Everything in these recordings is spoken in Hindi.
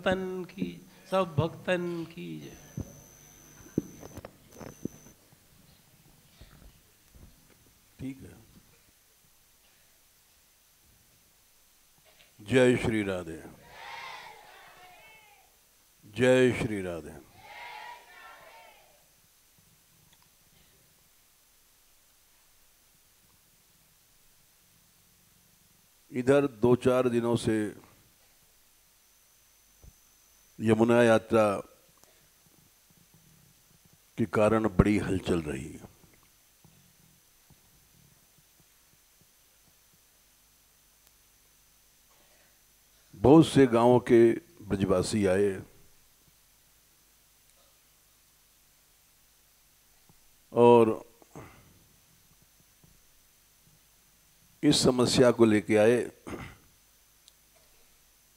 भक्तन की, सब भक्तन की जय। ठीक है। जय श्री राधे। जय श्री राधे। इधर 2-4 दिनों से यमुना यात्रा के कारण बड़ी हलचल रही है। बहुत से गांवों के ब्रजवासी आए और इस समस्या को लेके आए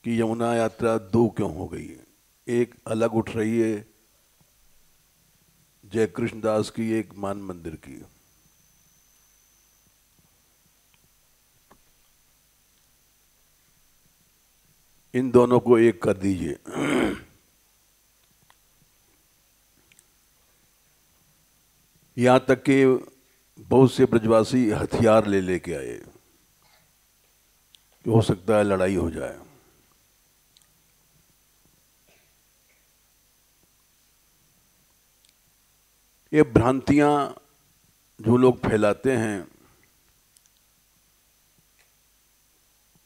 कि यमुना यात्रा दो क्यों हो गई है। एक अलग उठ रही है जय कृष्णदास की, एक मान मंदिर की। इन दोनों को एक कर दीजिए। यहां तक कि बहुत से ब्रजवासी हथियार ले लेके आए कि हो सकता है लड़ाई हो जाए। ये भ्रांतियां जो लोग फैलाते हैं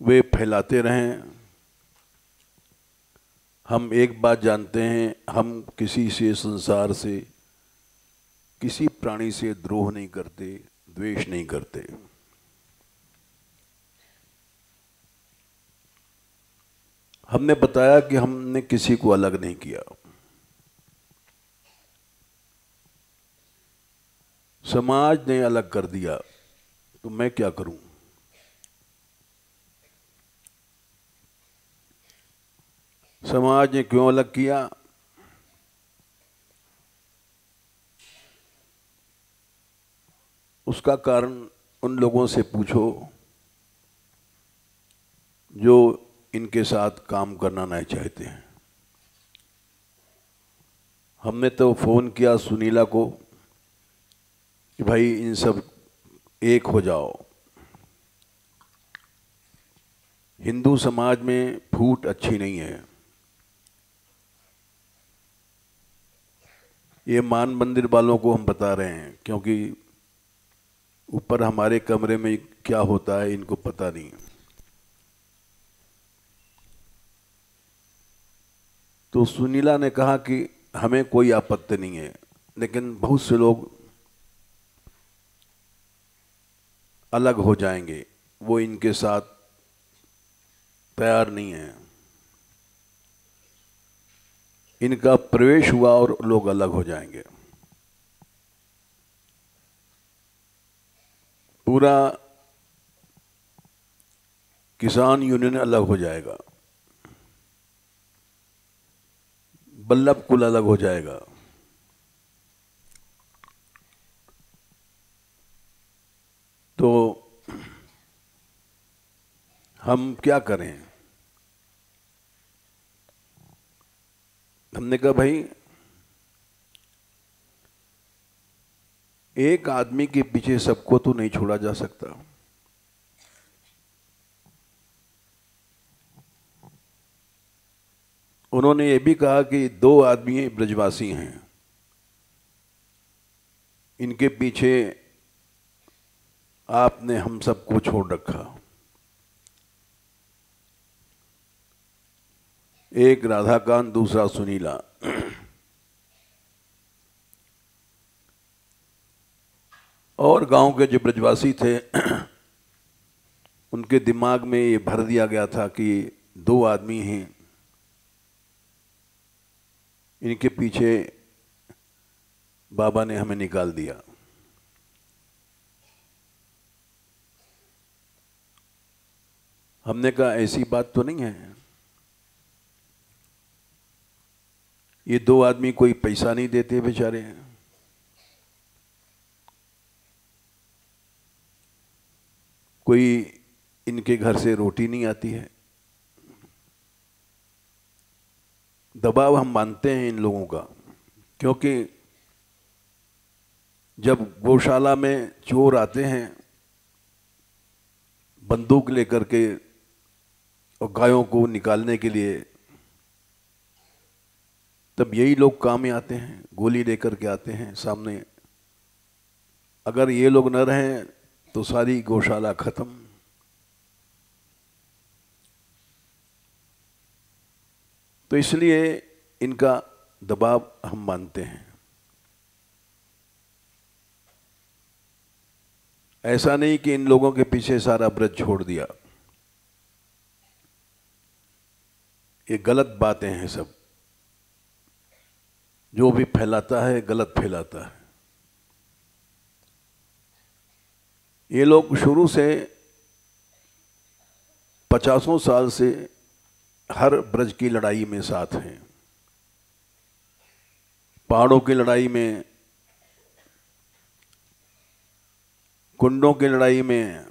वे फैलाते रहें। हम एक बात जानते हैं, हम किसी से, संसार से, किसी प्राणी से द्रोह नहीं करते, द्वेष नहीं करते। हमने बताया कि हमने किसी को अलग नहीं किया। समाज ने अलग कर दिया तो मैं क्या करूं। समाज ने क्यों अलग किया? उसका कारण उन लोगों से पूछो जो इनके साथ काम करना नहीं चाहते हैं। हमने तो फोन किया सुनीला को कि भाई इन सब एक हो जाओ। हिंदू समाज में फूट अच्छी नहीं है। ये मान मंदिर वालों को हम बता रहे हैं क्योंकि ऊपर हमारे कमरे में क्या होता है इनको पता नहीं। तो सुनीला ने कहा कि हमें कोई आपत्ति नहीं है, लेकिन बहुत से लोग अलग हो जाएंगे, वो इनके साथ तैयार नहीं है। इनका प्रवेश हुआ और लोग अलग हो जाएंगे। पूरा किसान यूनियन अलग हो जाएगा, बल्लभ कुल अलग हो जाएगा। तो हम क्या करें? हमने कहा भाई एक आदमी के पीछे सबको तो नहीं छोड़ा जा सकता। उन्होंने ये भी कहा कि दो आदमी ब्रजवासी हैं, इनके पीछे आपने हम सबको छोड़ रखा। एक राधाकांत, दूसरा सुनीला। और गांव के जो ब्रजवासी थे उनके दिमाग में ये भर दिया गया था कि दो आदमी हैं, इनके पीछे बाबा ने हमें निकाल दिया। हमने कहा ऐसी बात तो नहीं है। ये दो आदमी कोई पैसा नहीं देते बेचारे, कोई इनके घर से रोटी नहीं आती है। दबाव हम मानते हैं इन लोगों का, क्योंकि जब गौशाला में चोर आते हैं बंदूक लेकर के और गायों को निकालने के लिए, तब यही लोग काम में आते हैं, गोली लेकर के आते हैं सामने। अगर ये लोग न रहें तो सारी गौशाला खत्म। तो इसलिए इनका दबाव हम मानते हैं। ऐसा नहीं कि इन लोगों के पीछे सारा ब्रज छोड़ दिया, ये गलत बातें हैं सब। जो भी फैलाता है गलत फैलाता है। ये लोग शुरू से 50 साल से हर ब्रज की लड़ाई में साथ हैं। पहाड़ों की लड़ाई में, कुंडों की लड़ाई में,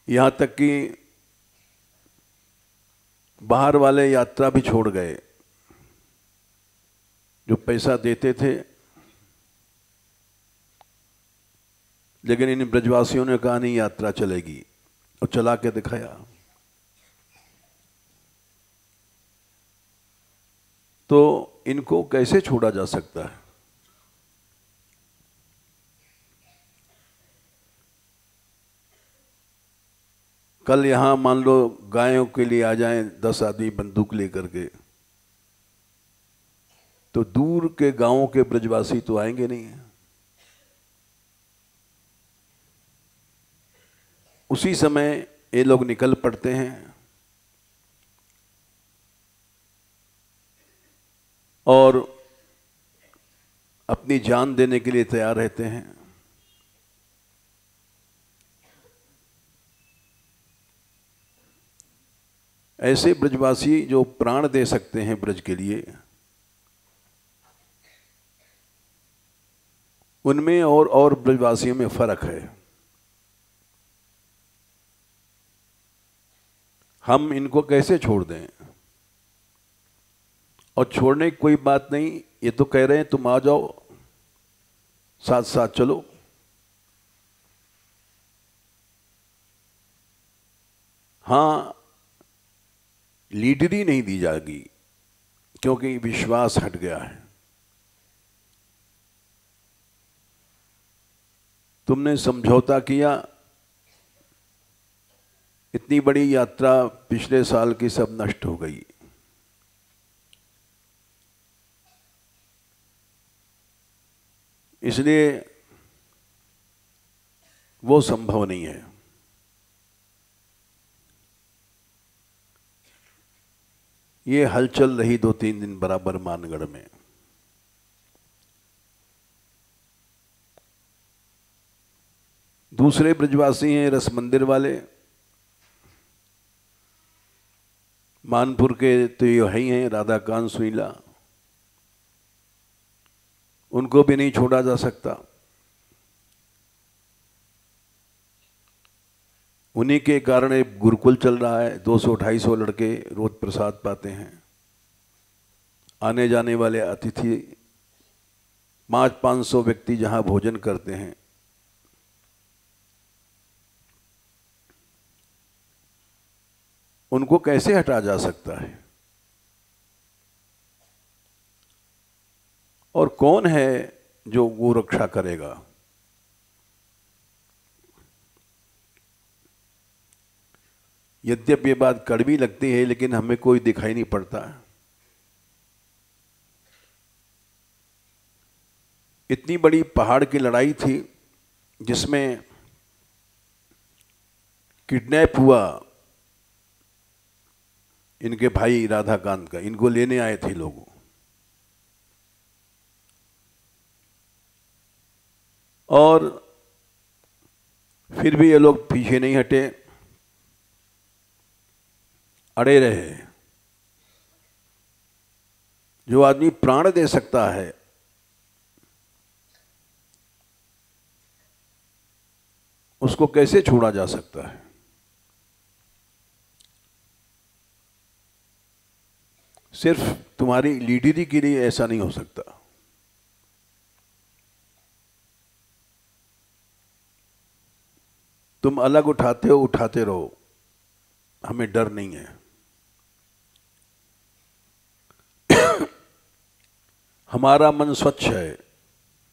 यहाँ तक कि बाहर वाले यात्रा भी छोड़ गए। जो पैसा देते थे, लेकिन इन ब्रजवासियों ने कहा नहीं, यात्रा चलेगी, और चला के दिखाया। तो इनको कैसे छोड़ा जा सकता है? कल यहां मान लो गायों के लिए आ जाएं 10 आदमी बंदूक लेकर के, तो दूर के गांवों के ब्रजवासी तो आएंगे नहीं। उसी समय ये लोग निकल पड़ते हैं और अपनी जान देने के लिए तैयार रहते हैं। ऐसे ब्रजवासी जो प्राण दे सकते हैं ब्रज के लिए, उनमें और ब्रजवासियों में फर्क है। हम इनको कैसे छोड़ दें? और छोड़ने की कोई बात नहीं, ये तो कह रहे हैं तुम आ जाओ, साथ साथ चलो। हाँ, लीडरी नहीं दी जाएगी, क्योंकि विश्वास हट गया है। तुमने समझौता किया, इतनी बड़ी यात्रा पिछले साल की सब नष्ट हो गई। इसलिए वो संभव नहीं है। ये हलचल रही 2-3 दिन बराबर मानगढ़ में। दूसरे ब्रजवासी हैं रस मंदिर वाले, मानपुर के तो ये ही हैं राधाकांत सुईला, उनको भी नहीं छोड़ा जा सकता। उन्हीं के कारण एक गुरुकुल चल रहा है, 200-250 लड़के रोज प्रसाद पाते हैं। आने जाने वाले अतिथि 500-500 व्यक्ति जहां भोजन करते हैं। उनको कैसे हटा जा सकता है? और कौन है जो वो रक्षा करेगा? यद्यपि ये बात कड़वी लगती है, लेकिन हमें कोई दिखाई नहीं पड़ता। इतनी बड़ी पहाड़ की लड़ाई थी जिसमें किडनैप हुआ इनके भाई राधाकांत का, इनको लेने आए थे लोग। और फिर भी ये लोग पीछे नहीं हटे, अड़े रहे। जो आदमी प्राण दे सकता है, उसको कैसे छोड़ा जा सकता है? सिर्फ तुम्हारी लीडरी के लिए ऐसा नहीं हो सकता। तुम अलग उठाते हो, उठाते रहो, हमें डर नहीं है। हमारा मन स्वच्छ है,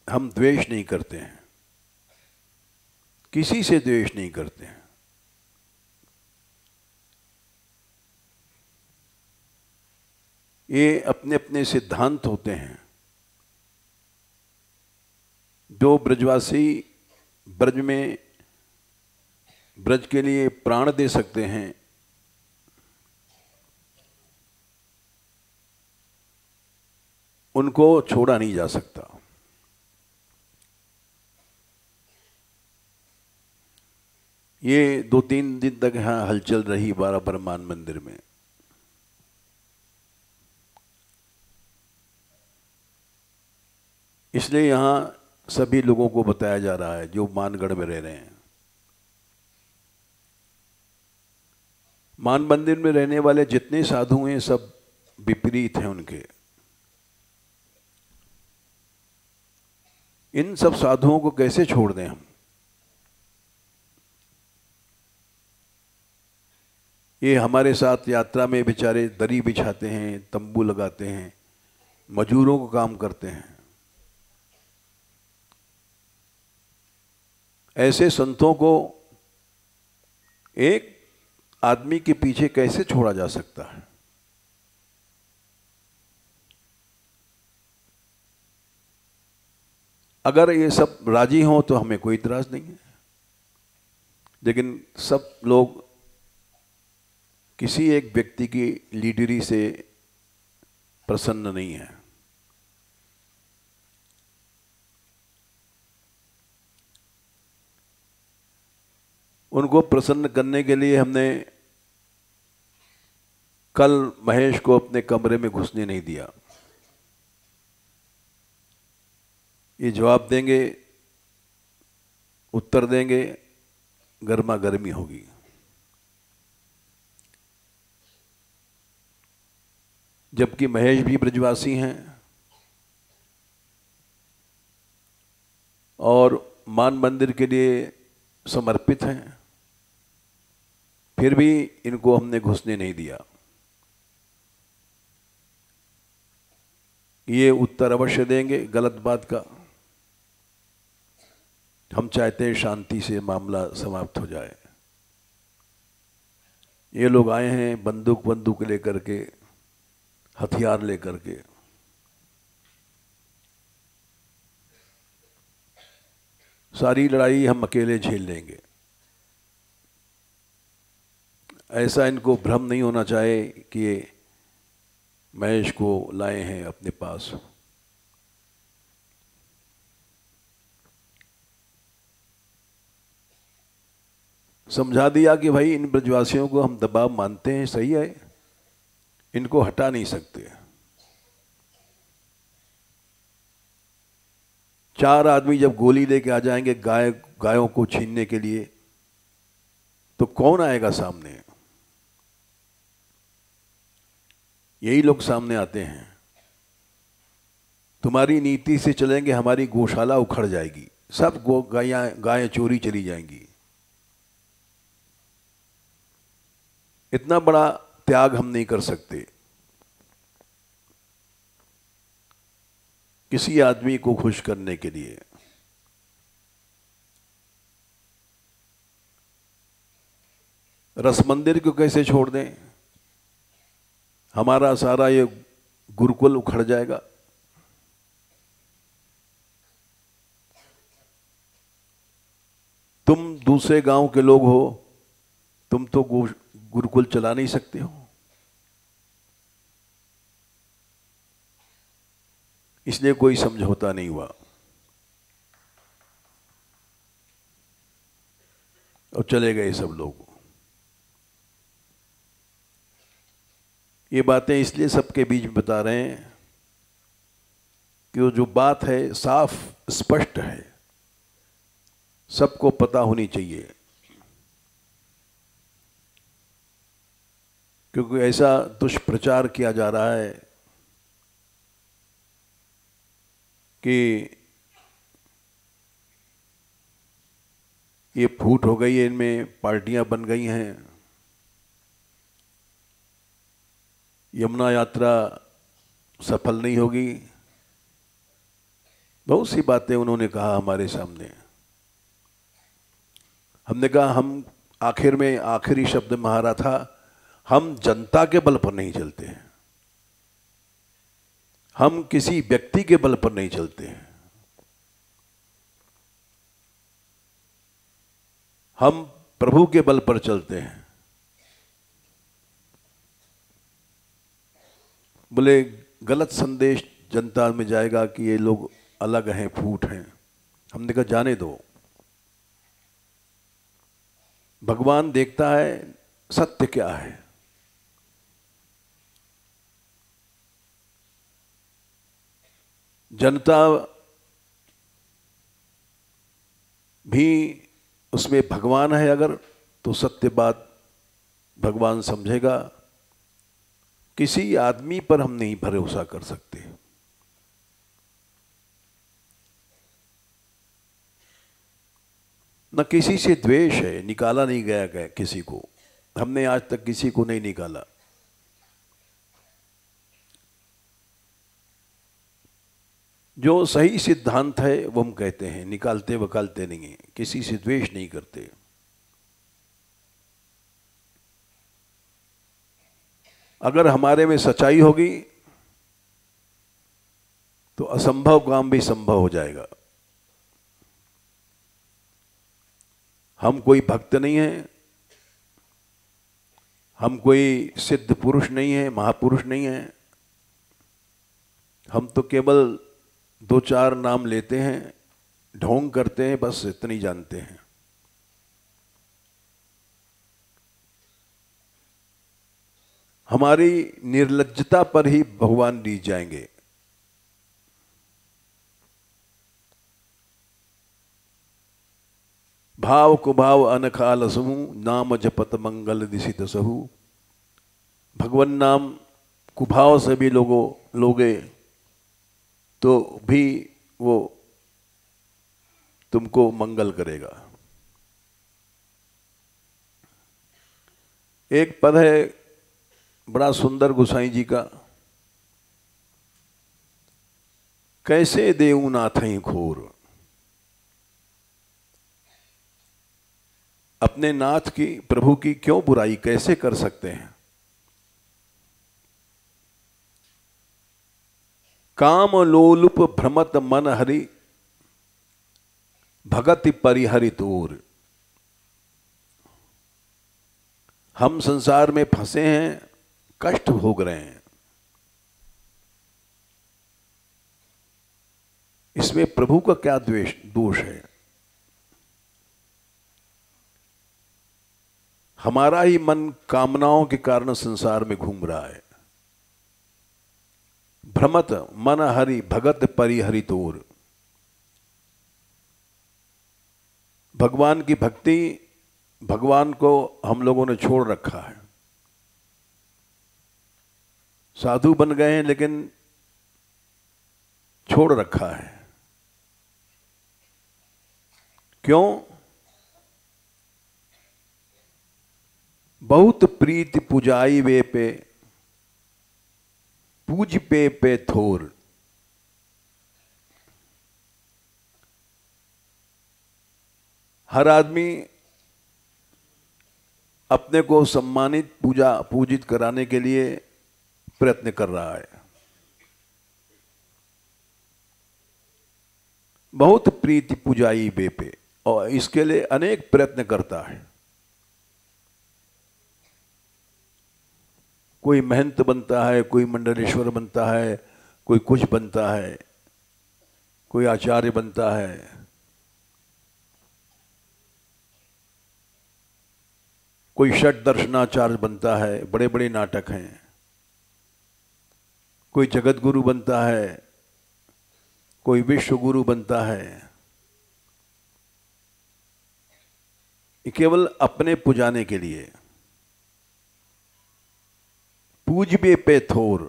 हम द्वेष नहीं करते हैं, किसी से द्वेष नहीं करते हैं। ये अपने अपने सिद्धांत होते हैं। जो ब्रजवासी ब्रज में ब्रज के लिए प्राण दे सकते हैं, उनको छोड़ा नहीं जा सकता। ये 2-3 दिन तक यहाँ हलचल रही बारा ब्रह्मांड मंदिर में। इसलिए यहाँ सभी लोगों को बताया जा रहा है जो मानगढ़ में रह रहे हैं। मान मंदिर में रहने वाले जितने साधु हैं सब विपरीत हैं उनके। इन सब साधुओं को कैसे छोड़ दें हम? ये हमारे साथ यात्रा में बेचारे दरी बिछाते हैं, तंबू लगाते हैं, मजूरों को काम करते हैं। ऐसे संतों को एक आदमी के पीछे कैसे छोड़ा जा सकता है? अगर ये सब राजी हों तो हमें कोई इतराज नहीं है, लेकिन सब लोग किसी एक व्यक्ति की लीडरी से प्रसन्न नहीं है। उनको प्रसन्न करने के लिए हमने कल महेश को अपने कमरे में घुसने नहीं दिया। ये जवाब देंगे, उत्तर देंगे, गर्मा गर्मी होगी। जबकि महेश भी ब्रजवासी हैं और मान मंदिर के लिए समर्पित हैं, फिर भी इनको हमने घुसने नहीं दिया। ये उत्तर अवश्य देंगे गलत बात का। हम चाहते हैं शांति से मामला समाप्त हो जाए। ये लोग आए हैं बंदूक लेकर के, हथियार लेकर के। सारी लड़ाई हम अकेले झेल लेंगे, ऐसा इनको भ्रम नहीं होना चाहिए कि ये महेश को लाए हैं अपने पास। समझा दिया कि भाई इन ब्रजवासियों को हम दबाव मानते हैं, सही है, इनको हटा नहीं सकते। 4 आदमी जब गोली लेके आ जाएंगे गायों को छीनने के लिए, तो कौन आएगा सामने? यही लोग सामने आते हैं। तुम्हारी नीति से चलेंगे, हमारी गौशाला उखड़ जाएगी, सब गायें चोरी चली जाएंगी। इतना बड़ा त्याग हम नहीं कर सकते किसी आदमी को खुश करने के लिए। रस मंदिर को कैसे छोड़ दें? हमारा सारा ये गुरुकुल उखड़ जाएगा। तुम दूसरे गांव के लोग हो, तुम तो गुरुकुल चला नहीं सकते हो। इसलिए कोई समझौता नहीं हुआ और चले गए सब लोग। ये बातें इसलिए सबके बीच में बता रहे हैं कि वो जो बात है साफ स्पष्ट है, सबको पता होनी चाहिए। क्योंकि ऐसा दुष्प्रचार किया जा रहा है कि ये फूट हो गई है, इनमें पार्टियां बन गई हैं, यमुना यात्रा सफल नहीं होगी। बहुत सी बातें उन्होंने कहा हमारे सामने। हमने कहा, हम आखिर में आखिरी शब्द महारा था, हम जनता के बल पर नहीं चलते हैं, हम किसी व्यक्ति के बल पर नहीं चलते हैं, हम प्रभु के बल पर चलते हैं। बोले गलत संदेश जनता में जाएगा कि ये लोग अलग हैं, फूट हैं। हमने कहा जाने दो, भगवान देखता है सत्य क्या है। जनता भी उसमें भगवान है अगर, तो सत्य बात भगवान समझेगा। किसी आदमी पर हम नहीं भरोसा कर सकते। न किसी से द्वेष है, निकाला नहीं गया किसी को, हमने आज तक किसी को नहीं निकाला। जो सही सिद्धांत है वो हम कहते हैं, निकालते वकालते नहीं है, किसी से द्वेष नहीं करते। अगर हमारे में सच्चाई होगी तो असंभव काम भी संभव हो जाएगा। हम कोई भक्त नहीं है, हम कोई सिद्ध पुरुष नहीं है, महापुरुष नहीं है। हम तो केवल दो चार नाम लेते हैं, ढोंग करते हैं, बस इतनी जानते हैं। हमारी निर्लज्जता पर ही भगवान रीझ जाएंगे। भाव कुभाव अनखाल सहु, नाम जपत मंगल दिसित सहु। भगवान नाम कुभाव से भी लोगे तो भी वो तुमको मंगल करेगा। एक पद है बड़ा सुंदर गोसाई जी का, कैसे देऊ नाथई खोर। अपने नाथ की, प्रभु की क्यों बुराई कैसे कर सकते हैं। काम लोलुप भ्रमत मन हरि, भगति परिहरि तोर। हम संसार में फंसे हैं, कष्ट भोग रहे हैं, इसमें प्रभु का क्या दोष है। हमारा ही मन कामनाओं के कारण संसार में घूम रहा है। भ्रमत मन हरि, भगत परिहरि तोर। भगवान की भक्ति, भगवान को हम लोगों ने छोड़ रखा है। साधु बन गए हैं लेकिन छोड़ रखा है। क्यों? बहुत प्रीति पुजाई वे पे, पूज पे थोर। हर आदमी अपने को सम्मानित, पूजित कराने के लिए प्रयत्न कर रहा है। बहुत प्रीति पुजाई वे पे, और इसके लिए अनेक प्रयत्न करता है। कोई महंत बनता है, कोई मंडलेश्वर बनता है, कोई कुछ बनता है, कोई आचार्य बनता है, कोई षट दर्शनाचार्य बनता है, बड़े बड़े नाटक हैं, कोई जगत गुरु बनता है, कोई विश्व गुरु बनता है। ये केवल अपने पुजाने के लिए। पूजबे पे थोर,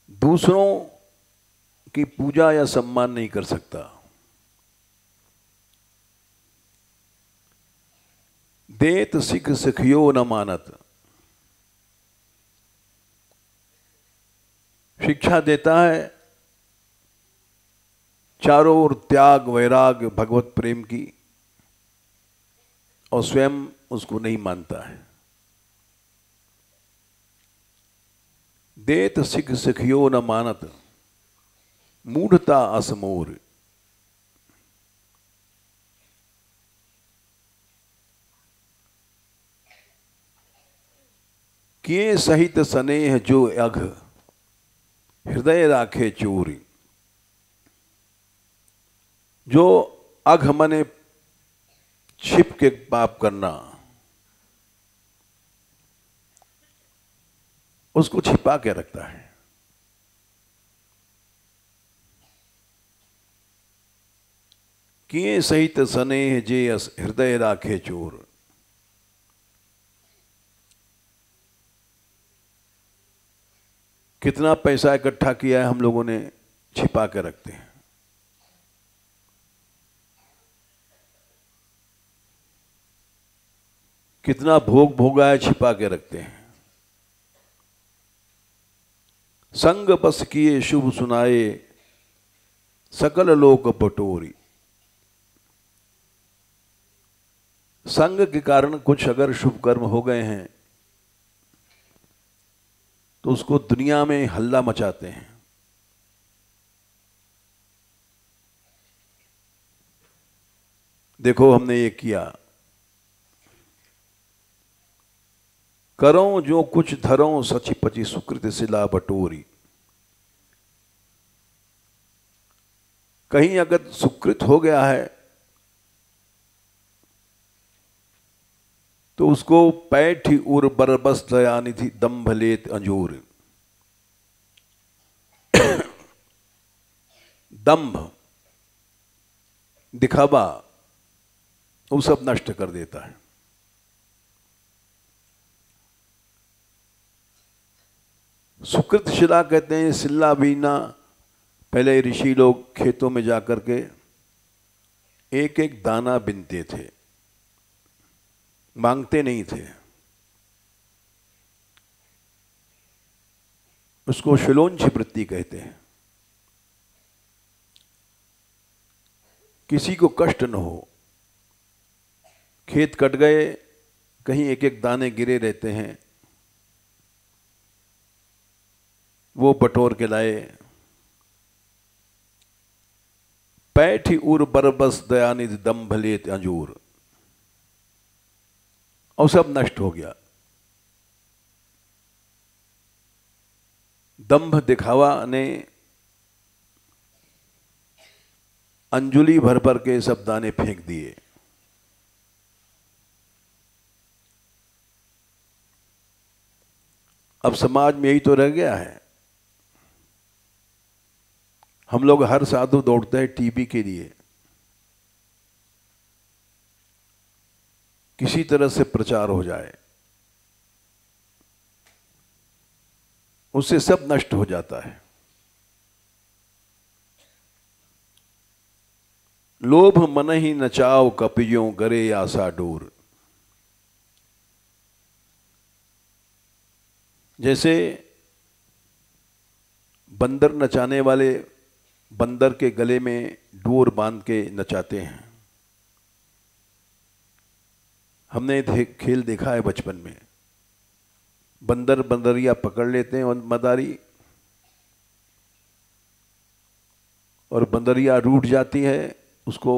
दूसरों की पूजा या सम्मान नहीं कर सकता। देत सिख सिखियो न मानत, शिक्षा देता है चारों ओर त्याग वैराग भगवत प्रेम की, और स्वयं उसको नहीं मानता है। देत सिख सिखियो न मानत, मूढ़ता असमोर। किए सहित स्नेह जो अघ, हृदय राखे चोरी। जो अघ मने छिप के पाप करना, उसको छिपा के रखता है। किए सहित स्नेह जे हृदय राखे चोर। कितना पैसा इकट्ठा किया है हम लोगों ने, छिपा के रखते हैं। कितना भोग भोगा है, छिपा के रखते हैं। संग बस किए शुभ सुनाए, सकल लोक बटोरी। संग के कारण कुछ अगर शुभ कर्म हो गए हैं तो उसको दुनिया में हल्ला मचाते हैं। देखो हमने ये किया, करो जो कुछ धरो सची पची सुकृत सिला बटोरी। कहीं अगर सुकृत हो गया है तो उसको पैठी उर बरबस दयानी थी दम्भ लेत अंजूर। दम्भ, दिखावा, वो सब नष्ट कर देता है। सुकृत शिला कहते हैं सिल्ला बीना। पहले ऋषि लोग खेतों में जाकर के एक एक दाना बिनते थे, मांगते नहीं थे। उसको शिलोंच वृत्ति कहते हैं। किसी को कष्ट न हो, खेत कट गए, कहीं एक एक दाने गिरे रहते हैं, वो बटोर के लाए। पैठी उर बरबस दयानिधि दम्भ लेत अंजूर, और सब नष्ट हो गया। दंभ दिखावा ने अंजुली भर भर के सब दाने फेंक दिए। अब समाज में यही तो रह गया है। हम लोग हर साधु दौड़ते हैं टीबी के लिए, किसी तरह से प्रचार हो जाए, उससे सब नष्ट हो जाता है। लोभ मन ही नचाओ कपियों गरे आशा डोर। जैसे बंदर नचाने वाले बंदर के गले में डोर बांध के नचाते हैं। हमने खेल देखा है बचपन में। बंदर बंदरिया पकड़ लेते हैं और मदारी, और बंदरिया रूठ जाती है, उसको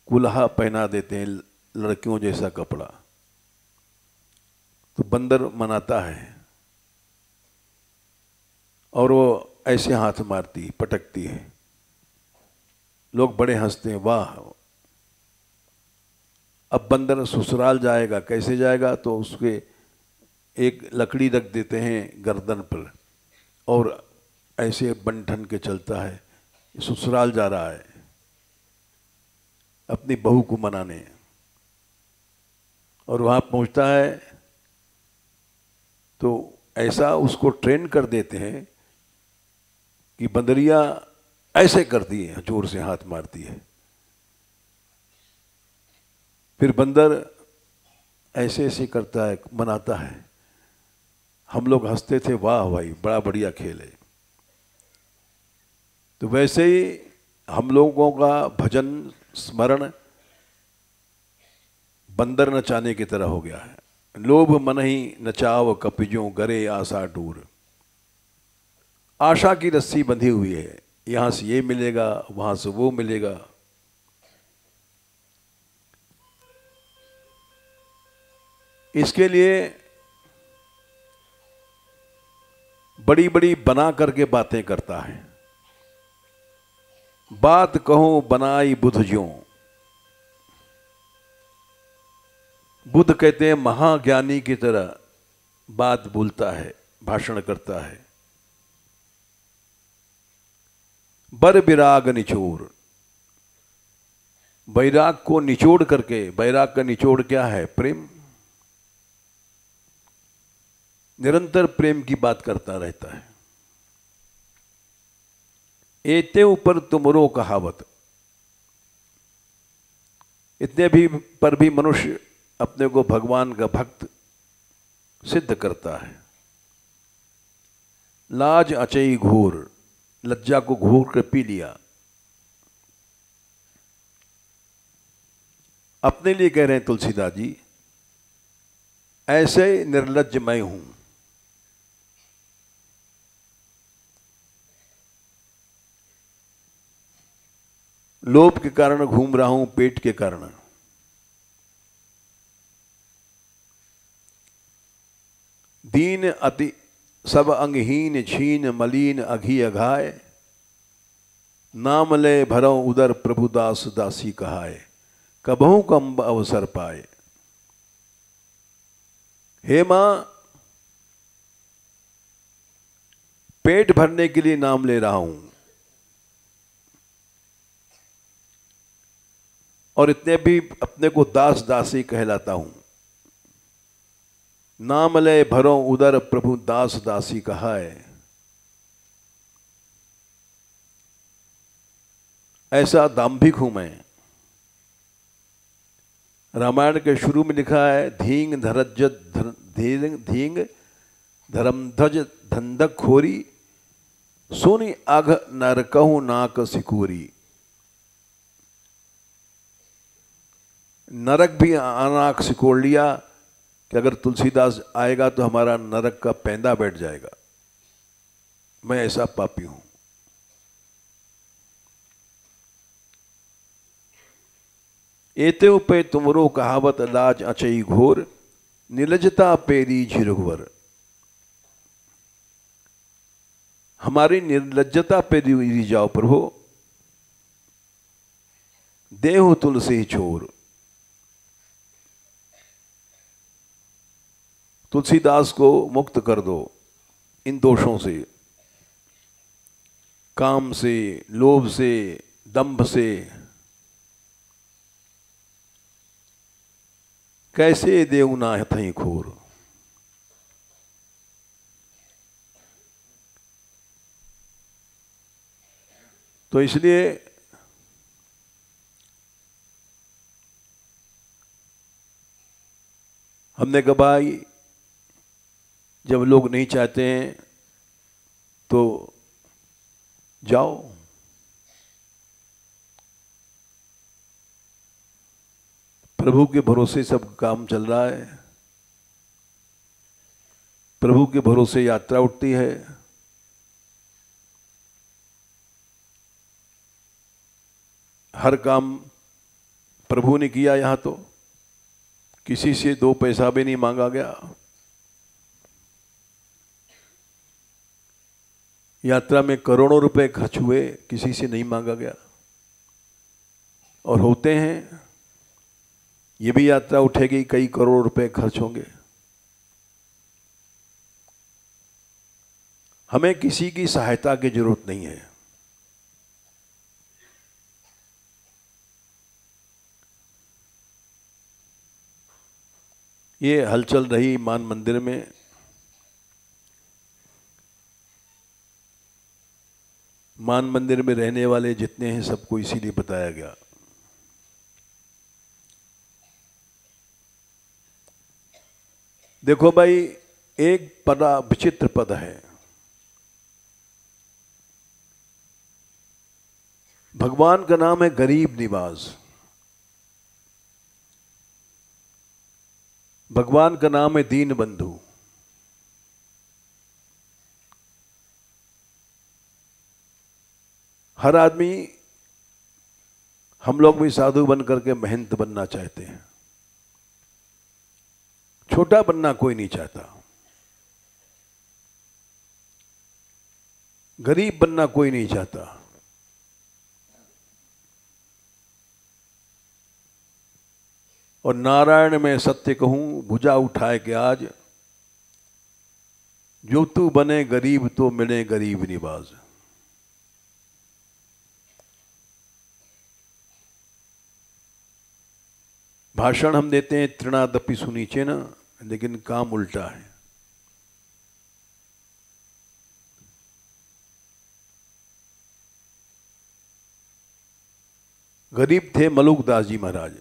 कुल्हा पहना देते हैं, लड़कियों जैसा कपड़ा। तो बंदर मनाता है और वो ऐसे हाथ मारती, पटकती है। लोग बड़े हंसते हैं, वाह। अब बंदर ससुराल जाएगा, कैसे जाएगा? तो उसके एक लकड़ी रख देते हैं गर्दन पर और ऐसे बन ठन के चलता है, ससुराल जा रहा है अपनी बहू को मनाने। और वहाँ पहुँचता है तो ऐसा उसको ट्रेन कर देते हैं कि बंदरिया ऐसे करती है, जोर से हाथ मारती है, फिर बंदर ऐसे ऐसे करता है, मनाता है। हम लोग हंसते थे, वाह भाई बड़ा बढ़िया खेल है। तो वैसे ही हम लोगों का भजन स्मरण बंदर नचाने की तरह हो गया है। लोभ मन ही नचाव कपिजों गरे आशा डूर। आशा की रस्सी बंधी हुई है, यहां से ये मिलेगा, वहां से वो मिलेगा। इसके लिए बड़ी बड़ी बना करके बातें करता है। बात कहूं बनाई बुध ज्यों। बुद्ध कहते हैं महाज्ञानी की तरह बात बोलता है, भाषण करता है। बर विराग निचोड़। वैराग को निचोड़ करके, वैराग का निचोड़ क्या है? प्रेम। निरंतर प्रेम की बात करता रहता है। एते ऊपर तुमरो कहावत। इतने भी पर भी मनुष्य अपने को भगवान का भक्त सिद्ध करता है। लाज अचई घोर। लज्जा को घोर कर पी लिया। अपने लिए कह रहे हैं तुलसीदास जी, ऐसे निर्लज्ज मैं हूं। लोभ के कारण घूम रहा हूं, पेट के कारण। दीन अति सब अंगहीन छीन मलीन अघी अघाय। नाम ले भरो उदर प्रभु दास दासी कहाय। कबहू कम अवसर पाए। हे मां, पेट भरने के लिए नाम ले रहा हूं, और इतने भी अपने को दास दासी कहलाता हूं। नाम ले भरो उदर प्रभु दास दासी कहाय। ऐसा दाम्भिक हूं मैं। रामायण के शुरू में लिखा है, धींग धरज धींग धर्मध्वज धंधक खोरी। सुनि अघ नरकहु नाक सिकोरी। नरक भी आनाक सिकोड़ लिया कि अगर तुलसीदास आएगा तो हमारा नरक का पैंदा बैठ जाएगा। मैं ऐसा पापी हूं। एते पे तुमरो कहावत लाज अचई घोर। निलजता पेरी झिरघवर। हमारी निर्लज्जता पे री जाओ प्रभु। देहु तुलसी छोर। तुलसीदास को मुक्त कर दो इन दोषों से, काम से, लोभ से, दंभ से। कैसे देव ना थई खोर। तो इसलिए हमने कहा भाई, जब लोग नहीं चाहते हैं तो जाओ। प्रभु के भरोसे सब काम चल रहा है। प्रभु के भरोसे यात्रा उठती है। हर काम प्रभु ने किया। यहां तो किसी से 2 पैसा भी नहीं मांगा गया। यात्रा में करोड़ों रुपए खर्च हुए, किसी से नहीं मांगा गया। और होते हैं, ये भी यात्रा उठेगी, कई करोड़ रुपए खर्च होंगे। हमें किसी की सहायता की जरूरत नहीं है। ये हलचल रही मान मंदिर में, मान मंदिर में रहने वाले जितने हैं सबको इसीलिए बताया गया। देखो भाई, एक बड़ा विचित्र पद है। भगवान का नाम है गरीब निवाज, भगवान का नाम है दीन बंधु। हर आदमी, हम लोग भी साधु बन करके महंत बनना चाहते हैं, छोटा बनना कोई नहीं चाहता, गरीब बनना कोई नहीं चाहता। और नारायण में सत्य कहूं, भुजा उठाए के आज, जो तू बने गरीब तो मिले गरीब निवाज। भाषण हम देते हैं तृणादपि सुनीचे ना, लेकिन काम उल्टा है। गरीब थे मलुकदास जी महाराज।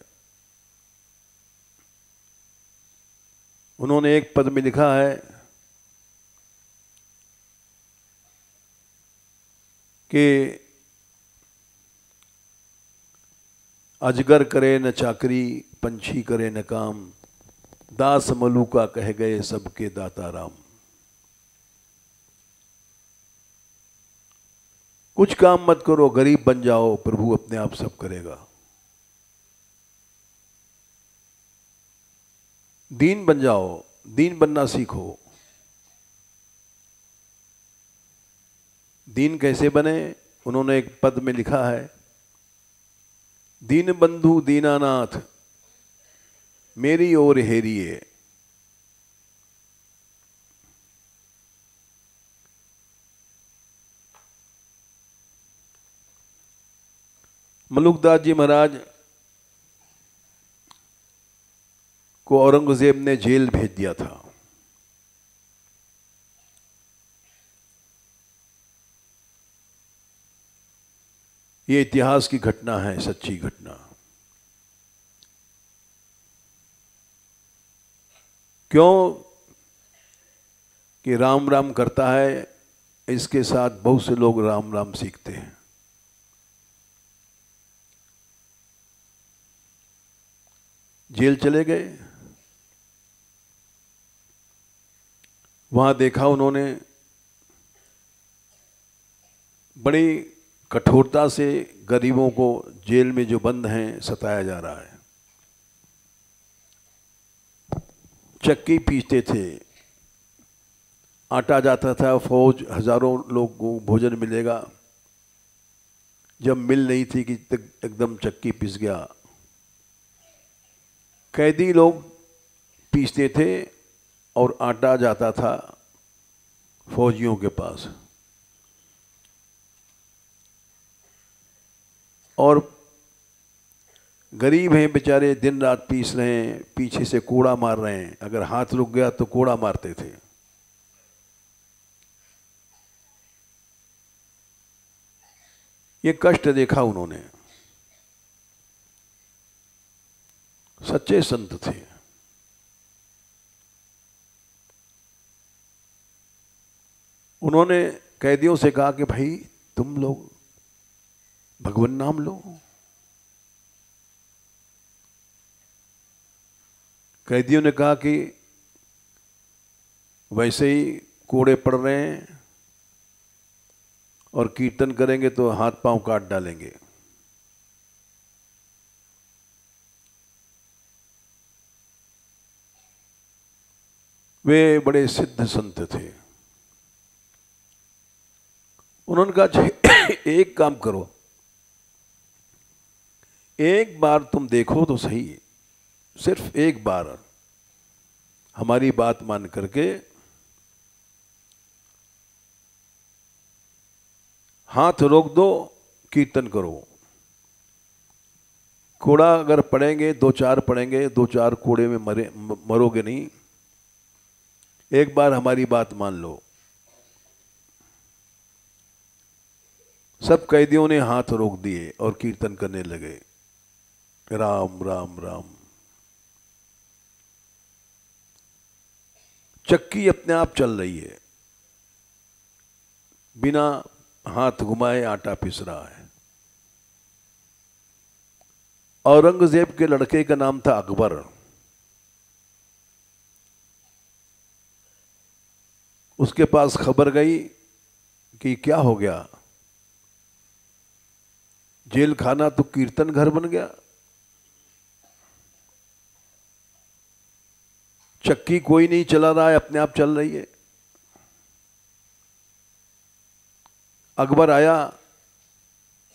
उन्होंने एक पद में लिखा है कि अजगर करे न चाकरी, पंछी करे न काम, दास मलूका कह गए सबके दाता राम। कुछ काम मत करो, गरीब बन जाओ, प्रभु अपने आप सब करेगा। दीन बन जाओ, दीन बनना सीखो। दीन कैसे बने? उन्होंने एक पद में लिखा है, दीन बंधु दीनानाथ मेरी ओर हेरिए। मलुकदास जी महाराज को औरंगजेब ने जेल भेज दिया था। ये इतिहास की घटना है, सच्ची घटना। क्यों कि राम राम करता है, इसके साथ बहुत से लोग राम राम सीखते हैं। जेल चले गए, वहां देखा उन्होंने बड़ी कठोरता से गरीबों को जेल में जो बंद हैं सताया जा रहा है। चक्की पीसते थे, आटा जाता था, फौज हजारों लोग को भोजन मिलेगा, जब मिल नहीं थी कि एकदम चक्की पिस गया। कैदी लोग पीसते थे और आटा जाता था फौजियों के पास, और गरीब हैं बेचारे, दिन रात पीस रहे हैं, पीछे से कोड़ा मार रहे हैं। अगर हाथ रुक गया तो कोड़ा मारते थे। ये कष्ट देखा उन्होंने। सच्चे संत थे। उन्होंने कैदियों से कहा कि भाई तुम लोग भगवान नाम लो। कैदियों ने कहा कि वैसे ही कोड़े पड़ रहे हैं और कीर्तन करेंगे तो हाथ पांव काट डालेंगे। वे बड़े सिद्ध संत थे। उन्होंने कहा एक काम करो, एक बार तुम देखो तो सही, सिर्फ एक बार हमारी बात मान करके हाथ रोक दो, कीर्तन करो। कोड़ा अगर पड़ेंगे, दो चार पड़ेंगे, दो चार कोड़े में मरोगे नहीं। एक बार हमारी बात मान लो। सब कैदियों ने हाथ रोक दिए और कीर्तन करने लगे, राम राम राम। चक्की अपने आप चल रही है, बिना हाथ घुमाए आटा पिस रहा है। औरंगजेब के लड़के का नाम था अकबर। उसके पास खबर गई कि क्या हो गया, जेल खाना तो कीर्तन घर बन गया, चक्की कोई नहीं चला रहा है, अपने आप चल रही है। अकबर आया,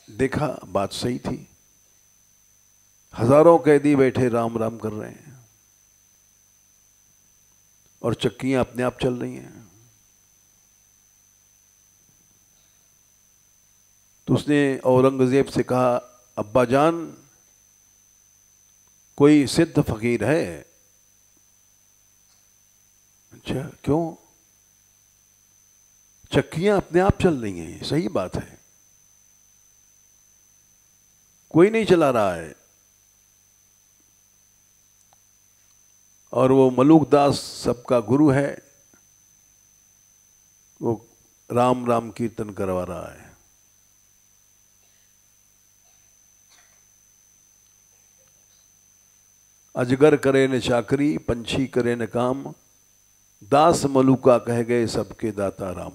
देखा बात सही थी, हजारों कैदी बैठे राम राम कर रहे हैं और चक्कियां अपने आप चल रही हैं। तो उसने औरंगजेब से कहा, अब्बा जान, कोई सिद्ध फकीर है? अच्छा, क्यों? चक्कियां अपने आप चल रही हैं, सही बात है, कोई नहीं चला रहा है। और वो मलुक दास सबका गुरु है, वो राम राम कीर्तन करवा रहा है। अजगर करे न चाकरी, पंछी करे न काम, दास मलुका कह गए सबके दाता राम।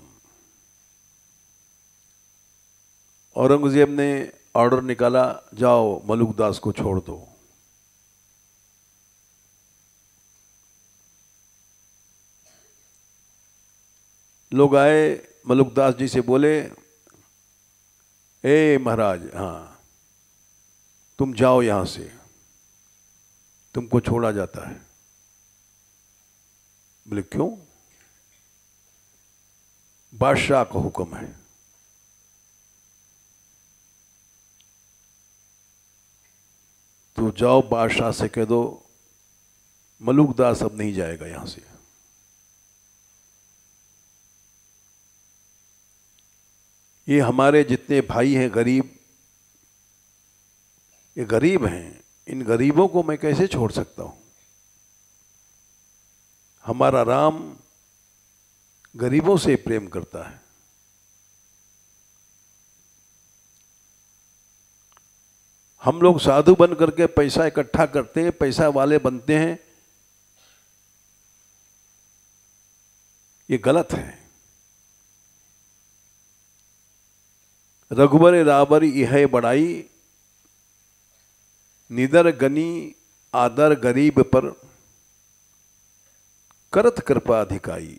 औरंगजेब ने ऑर्डर निकाला, जाओ मलुक दास को छोड़ दो। लोग आए, मलुक दास जी से बोले, ए महाराज, हाँ तुम जाओ यहां से, तुमको छोड़ा जाता है। बोले क्यों? बादशाह का हुक्म है। तो जाओ बादशाह से कह दो मलुक दास अब नहीं जाएगा यहां से। ये हमारे जितने भाई हैं गरीब, ये गरीब हैं, इन गरीबों को मैं कैसे छोड़ सकता हूं? हमारा राम गरीबों से प्रेम करता है। हम लोग साधु बन करके पैसा इकट्ठा करते हैं, पैसा वाले बनते हैं, ये गलत है। रघुबर राबर यह बड़ाई, निदर गनी आदर गरीब पर, करत कृपा अधिकाई।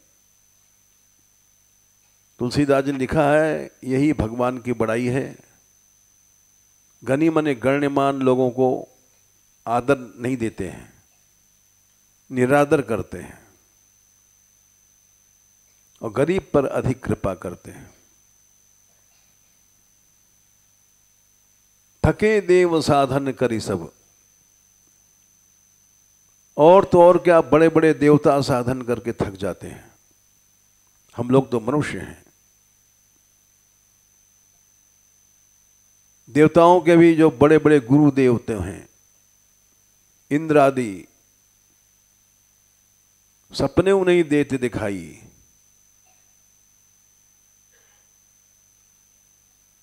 तुलसीदास जी ने लिखा है, यही भगवान की बड़ाई है। गनी मने गण्यमान लोगों को आदर नहीं देते हैं, निरादर करते हैं, और गरीब पर अधिक कृपा करते हैं। थके देव साधन करी सब, और तो और क्या, बड़े बड़े देवता साधन करके थक जाते हैं, हम लोग तो मनुष्य हैं। देवताओं के भी जो बड़े बड़े गुरु देवते हैं, इंद्र आदि, सपने उन्हें देते दिखाई,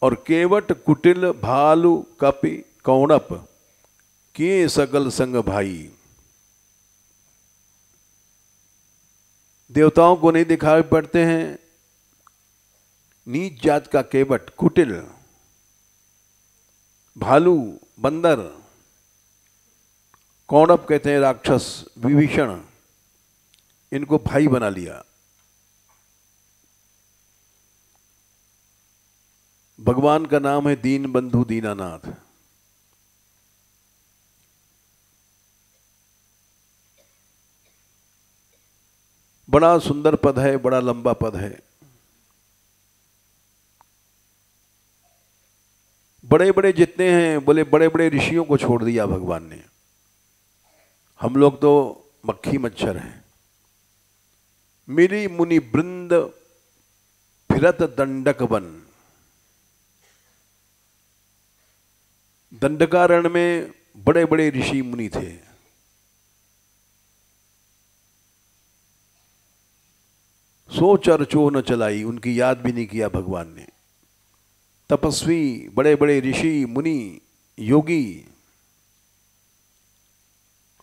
और केवट कुटिल भालू कपि कौणप, किए सकल संग भाई। देवताओं को नहीं दिखाई पड़ते हैं, नीच जात का केवट, कुटिल, भालू बंदर, कौणप कहते हैं राक्षस, विभीषण, इनको भाई बना लिया। भगवान का नाम है दीन बंधु दीनानाथ। बड़ा सुंदर पद है, बड़ा लंबा पद है। बड़े बड़े जितने हैं, बोले बड़े बड़े ऋषियों को छोड़ दिया भगवान ने, हम लोग तो मक्खी मच्छर हैं। मेरी मुनि वृंद फिरत दंडक बन, दंडकारण्य में बड़े बड़े ऋषि मुनि थे। सो चर्चो न चलाई, उनकी याद भी नहीं किया भगवान ने। तपस्वी, बड़े बड़े ऋषि मुनि योगी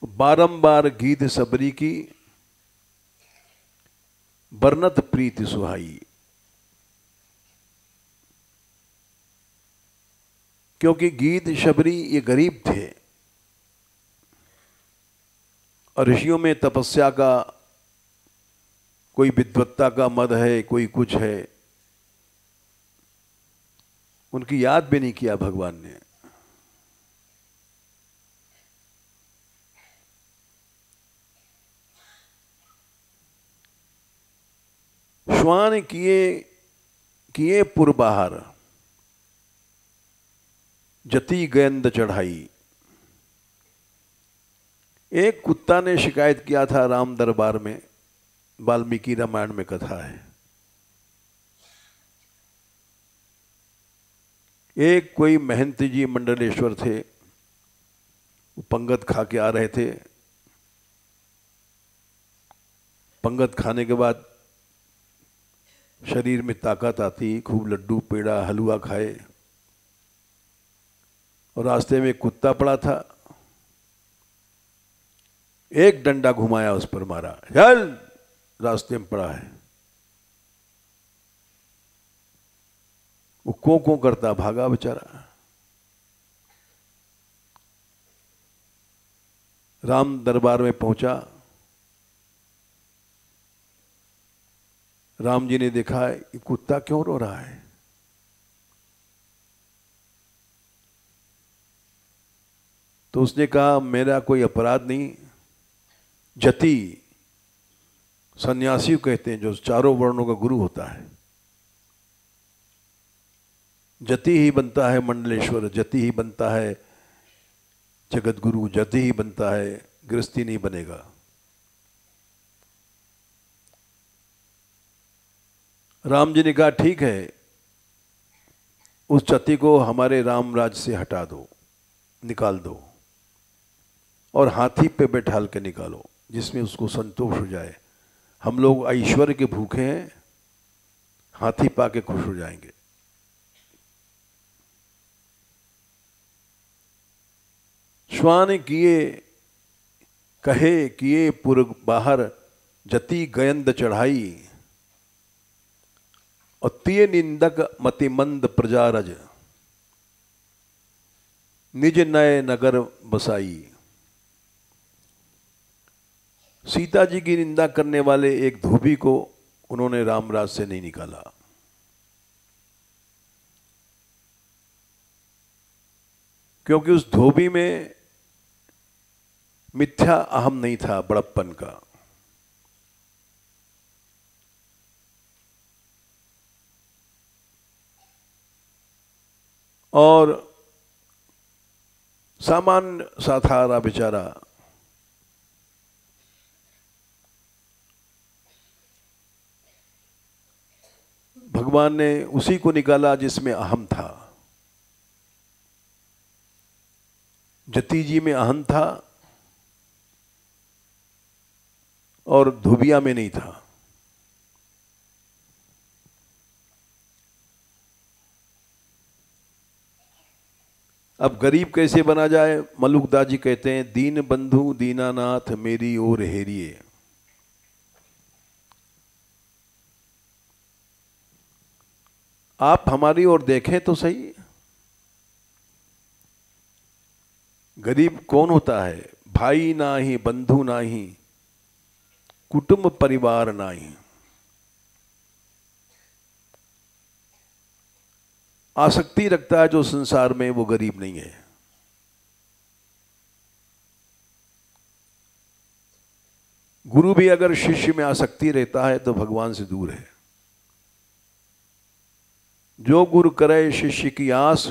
बारंबार गीत सबरी की, बरनत प्रीति सुहाई। क्योंकि गीत शबरी ये गरीब थे और ऋषियों में तपस्या का, कोई विद्वत्ता का मद है, कोई कुछ है, उनकी याद भी नहीं किया भगवान ने। श्वान किए किए पुरबाहर, जति गयंद चढ़ाई। एक कुत्ता ने शिकायत किया था राम दरबार में, वाल्मीकि रामायण में कथा है। एक कोई महंत जी मंडलेश्वर थे, वो पंगत खा के आ रहे थे। पंगत खाने के बाद शरीर में ताकत आती, खूब लड्डू पेड़ा हलवा खाए, और रास्ते में कुत्ता पड़ा था। एक डंडा घुमाया, उस पर मारा, चल, रास्ते में पड़ा है। वो को करता भागा बेचारा। राम दरबार में पहुंचा। राम जी ने देखा ये कुत्ता क्यों रो रहा है। तो उसने कहा मेरा कोई अपराध नहीं। जति सन्यासी कहते हैं, जो चारों वर्णों का गुरु होता है। जति ही बनता है मंडलेश्वर, जति ही बनता है जगत गुरु, जति ही बनता है, गृहस्थी नहीं बनेगा। राम जी ने कहा ठीक है, उस जति को हमारे राम राज से हटा दो, निकाल दो, और हाथी पे बैठाल के निकालो, जिसमें उसको संतोष हो जाए। हम लोग ऐश्वर्य के भूखे हैं, हाथी पाके खुश हो जाएंगे। श्वान किए कहे किए पुर बाहर, जति गयंद चढ़ाई। और तिय निंदक मतिमंद प्रजारज, निज नए नगर बसाई। सीता जी की निंदा करने वाले एक धोबी को उन्होंने रामराज से नहीं निकाला। क्योंकि उस धोबी में मिथ्या अहम नहीं था, बड़प्पन का। और सामान्य सा था बेचारा। भगवान ने उसी को निकाला जिसमें अहम था। जति जी में अहम था और धोबिया में नहीं था। अब गरीब कैसे बना जाए? मलुकदास जी कहते हैं, दीन बंधु दीनानाथ मेरी ओर हेरिए। आप हमारी ओर देखें तो सही। गरीब कौन होता है? भाई ना ही, बंधु ना ही, कुटुंब परिवार ना ही। आसक्ति रखता है जो संसार में, वो गरीब नहीं है। गुरु भी अगर शिष्य में आसक्ति रहता है तो भगवान से दूर है। जो गुरु करे शिष्य की आस,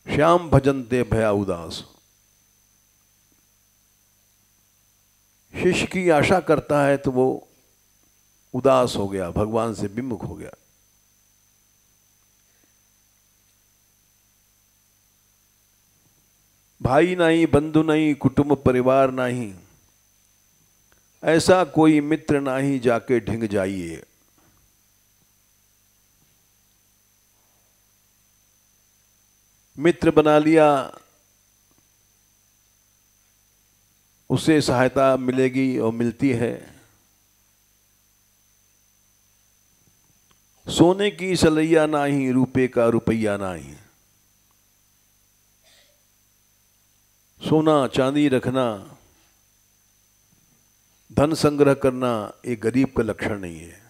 श्याम भजनते भया उदास। शिष्य की आशा करता है तो वो उदास हो गया, भगवान से विमुख हो गया। भाई नहीं, बंधु नहीं, कुटुंब परिवार नहीं, ऐसा कोई मित्र नहीं जाके ढिंग जाइए। मित्र बना लिया, उससे सहायता मिलेगी और मिलती है। सोने की सलैया नाही, रुपए का रुपया नाही। सोना चांदी रखना, धन संग्रह करना एक गरीब का लक्षण नहीं है।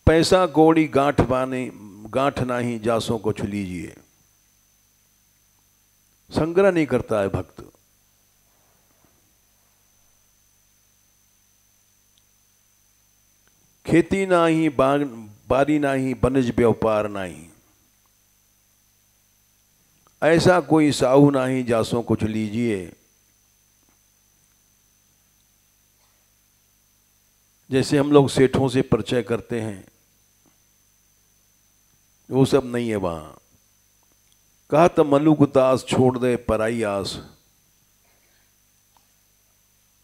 पैसा कौड़ी गांठ बाने, गांठ नाही जासों को छू लीजिए। संग्रह नहीं करता है भक्त। खेती नाही, बारी नाही, बनज व्यापार नाही, ऐसा कोई साहू नाही जासों कुछ लीजिए। जैसे हम लोग सेठों से परिचय करते हैं, वो सब नहीं है वहां। कहा तो मलुक दास छोड़ दे पराई आस,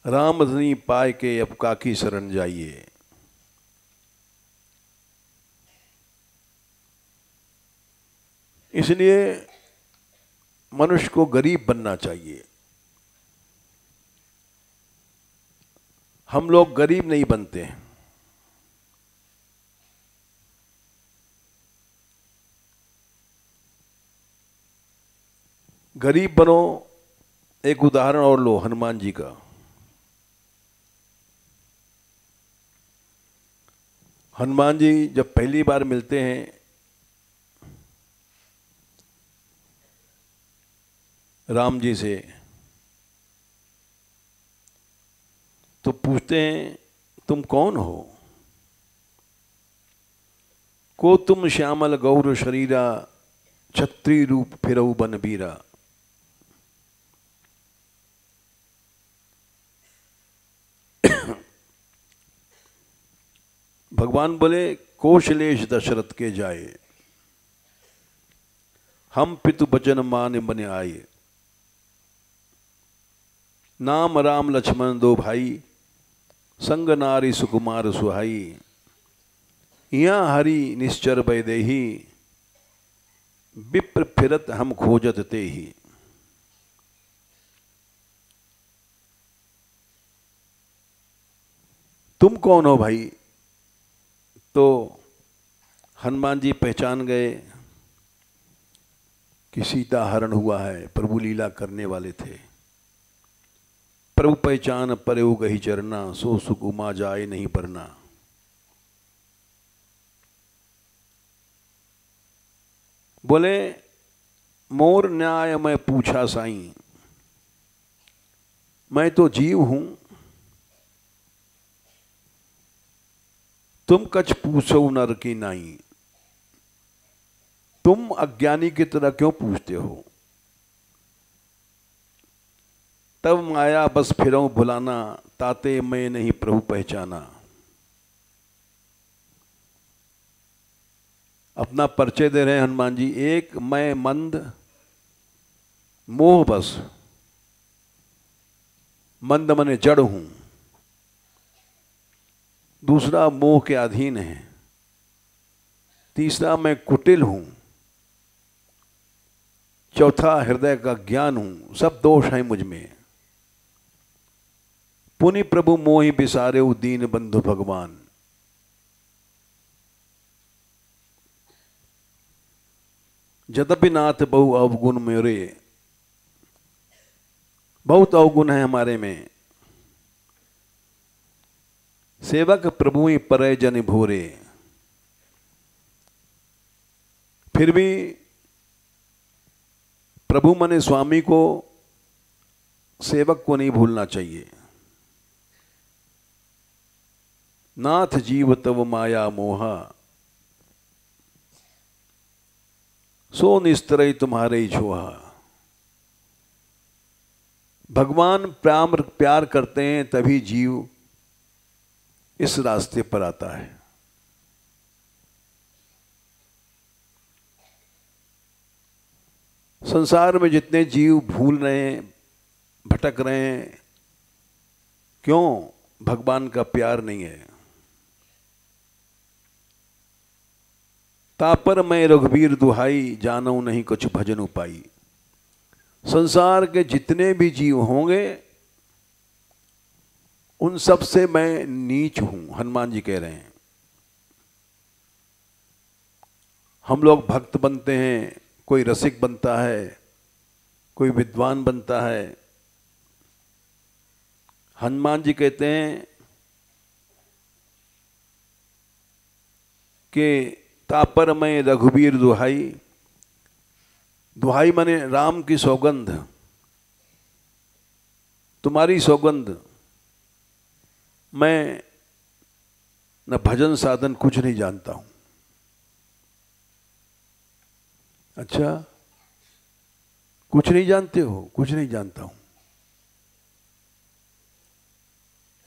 राम धनी पाए के अब काकी शरण जाइए। इसलिए मनुष्य को गरीब बनना चाहिए। हम लोग गरीब नहीं बनते हैं। गरीब बनो। एक उदाहरण और लो हनुमान जी का। हनुमान जी जब पहली बार मिलते हैं राम जी से, तो पूछते हैं तुम कौन हो? को तुम श्यामल गौर शरीरा, छत्री रूप फिरऊ बन बीरा। भगवान बोले कौशलेश दशरथ के जाए, हम पितु बचन मान बने आए। नाम राम लक्ष्मण दो भाई, संग नारी सुकुमार सुहाई। यहाँ हरि निश्चर वैदेही, विप्र फिरत हम खोजत ते ही। तुम कौन हो भाई? तो हनुमान जी पहचान गए कि सीता हरण हुआ है, प्रभु लीला करने वाले थे। प्रभु पहचान परेऊ गही चरना, सो सुख उमा जाए नहीं परना। बोले मोर न्याय मैं पूछा साईं, मैं तो जीव हूं, तुम कछ पूछो नर की नाई। तुम अज्ञानी की तरह क्यों पूछते हो? तब माया बस फिरऊं भुलाना, ताते मैं नहीं प्रभु पहचाना। अपना परिचय दे रहे हैं हनुमान जी। एक, मैं मंद मोह बस, मंद मने जड़ हूं। दूसरा, मोह के अधीन है। तीसरा, मैं कुटिल हूं। चौथा, हृदय का ज्ञान हूं। सब दोष हैं मुझ में। पुनि प्रभु मोहि बिसारे दीन बंधु भगवान। जदपि नाथ बहु अवगुण मेरे, बहुत अवगुण है हमारे में। सेवक प्रभु ही परय जन भोरे। फिर भी प्रभु मने स्वामी को, सेवक को नहीं भूलना चाहिए। नाथ जीव तव माया मोहा, सो निस्तरई तुम्हारे ही छोहा। भगवान प्यार करते हैं तभी जीव इस रास्ते पर आता है। संसार में जितने जीव भूल रहे हैं, भटक रहे हैं, क्यों? भगवान का प्यार नहीं है। तापर मैं रघुबीर दुहाई, जानऊ नहीं कुछ भजन उपाई। संसार के जितने भी जीव होंगे उन सब से मैं नीच हूं, हनुमान जी कह रहे हैं। हम लोग भक्त बनते हैं, कोई रसिक बनता है, कोई विद्वान बनता है। हनुमान जी कहते हैं कि तापर मैं रघुबीर दुहाई। दुहाई माने राम की सौगंध, तुम्हारी सौगंध, मैं न भजन साधन कुछ नहीं जानता हूं। अच्छा, कुछ नहीं जानते हो? कुछ नहीं जानता हूं।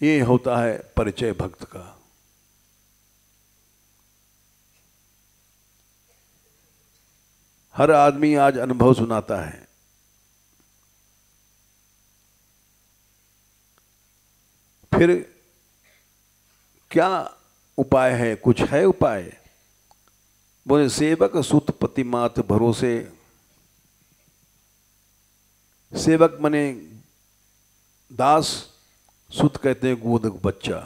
ये होता है परिचय भक्त का। हर आदमी आज अनुभव सुनाता है। फिर क्या उपाय है? कुछ है उपाय? बोले सेवक सुत पति मात भरोसे। सेवक मने दास, सुत कहते हैं गोद बच्चा।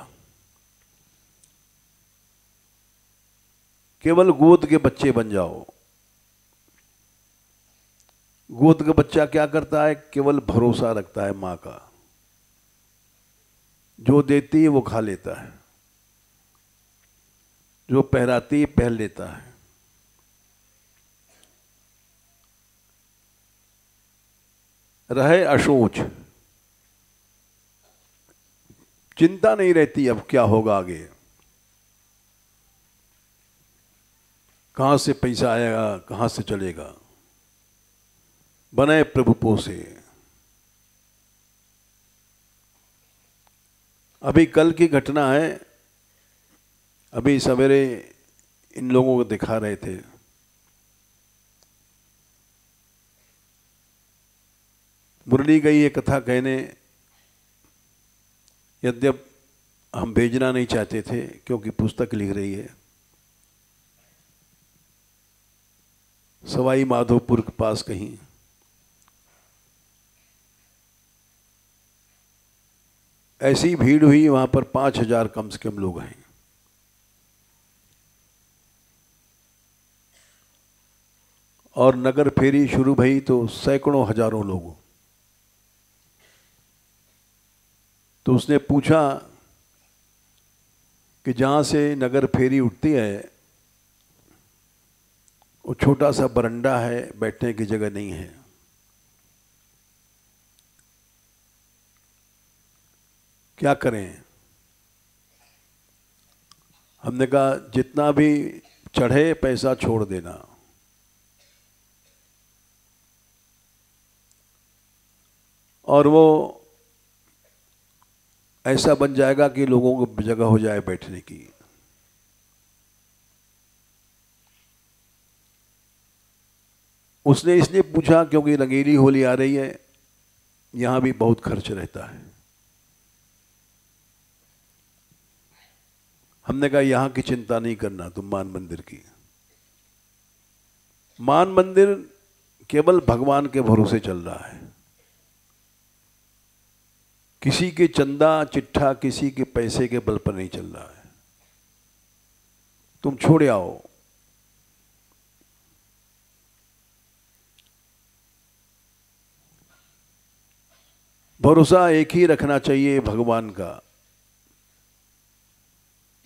केवल गोद के बच्चे बन जाओ। गोद का बच्चा क्या करता है? केवल भरोसा रखता है मां का, जो देती है वो खा लेता है, जो पहराती है पहन लेता है। रहे अशोच, चिंता नहीं रहती अब क्या होगा आगे, कहां से पैसा आएगा, कहां से चलेगा। बने प्रभु पोसे। अभी कल की घटना है, अभी सवेरे इन लोगों को दिखा रहे थे। मुरली गई ये कथा कहने, यद्यप हम भेजना नहीं चाहते थे क्योंकि पुस्तक लिख रही है। सवाई माधोपुर के पास कहीं ऐसी भीड़ हुई, वहां पर 5,000 कम से कम लोग हैं। और नगर फेरी शुरू भई तो सैकड़ों हजारों लोग। तो उसने पूछा कि जहां से नगर फेरी उठती है वो छोटा सा बरंडा है, बैठने की जगह नहीं है। क्या करें? हमने कहा जितना भी चढ़े पैसा छोड़ देना। और वो ऐसा बन जाएगा कि लोगों को जगह हो जाए बैठने की। उसने इसलिए पूछा क्योंकि रंगीली होली आ रही है, यहां भी बहुत खर्च रहता है। हमने कहा यहां की चिंता नहीं करना तुम, मान मंदिर की। मान मंदिर केवल भगवान के भरोसे चल रहा है। किसी के चंदा चिट्ठा, किसी के पैसे के बल पर नहीं चल रहा है। तुम छोड़ आओ। भरोसा एक ही रखना चाहिए, भगवान का।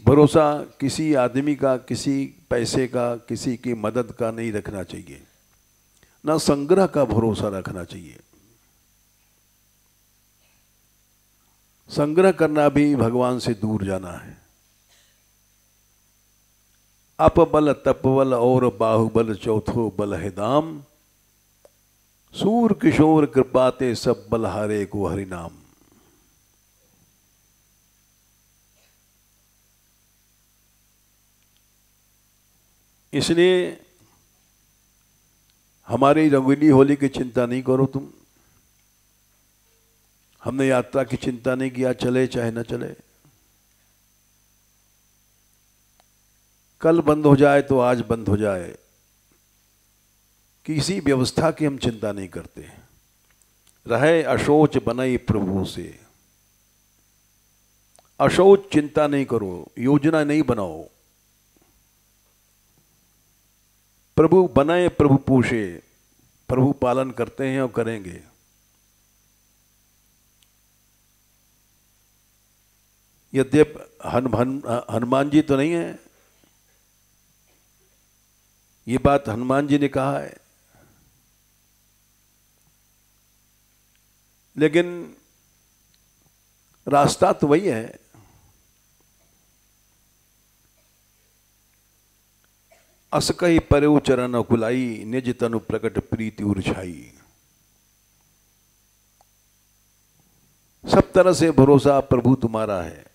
भरोसा किसी आदमी का, किसी पैसे का, किसी की मदद का नहीं रखना चाहिए। ना संग्रह का भरोसा रखना चाहिए। संग्रह करना भी भगवान से दूर जाना है। अपबल तपबल और बाहुबल चौथो बल है दाम। सूर किशोर कृपाते सब बलहारे को हरिनाम। इसलिए हमारी रंगीली होली की चिंता नहीं करो तुम। हमने यात्रा की चिंता नहीं किया, चले चाहे न चले। कल बंद हो जाए तो आज बंद हो जाए, किसी व्यवस्था की हम चिंता नहीं करते। रहे अशोच बनई प्रभु से। अशोच चिंता नहीं करो, योजना नहीं बनाओ। प्रभु बनाए प्रभु पोषे, प्रभु पालन करते हैं और करेंगे। यद्यप हनुमान जी तो नहीं है, ये बात हनुमान जी ने कहा है, लेकिन रास्ता तो वही है। अस कही परउ चरण अकुलाई, निज तनु प्रकट प्रीति उर्छाई। सब तरह से भरोसा प्रभु तुम्हारा है।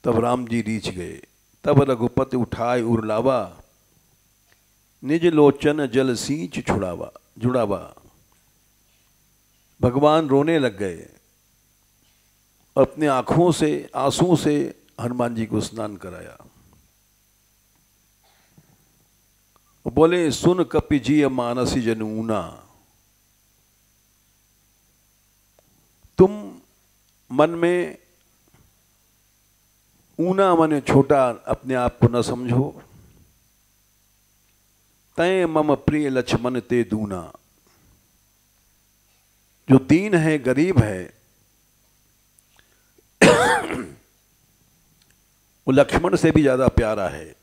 तब राम जी रीछ गए, तब रघुपति उठाए उरलावा, निज लोचन जल सींच छुड़ावा जुड़ावा। भगवान रोने लग गए, अपने आंखों से आंसू से हनुमान जी को स्नान कराया। बोले सुन कपि जी मानसी जनूना। तुम मन में ऊना माने छोटा अपने आप को न समझो। तय मम प्रिय लक्ष्मण ते दूना। जो दीन है, गरीब है, वो लक्ष्मण से भी ज्यादा प्यारा है।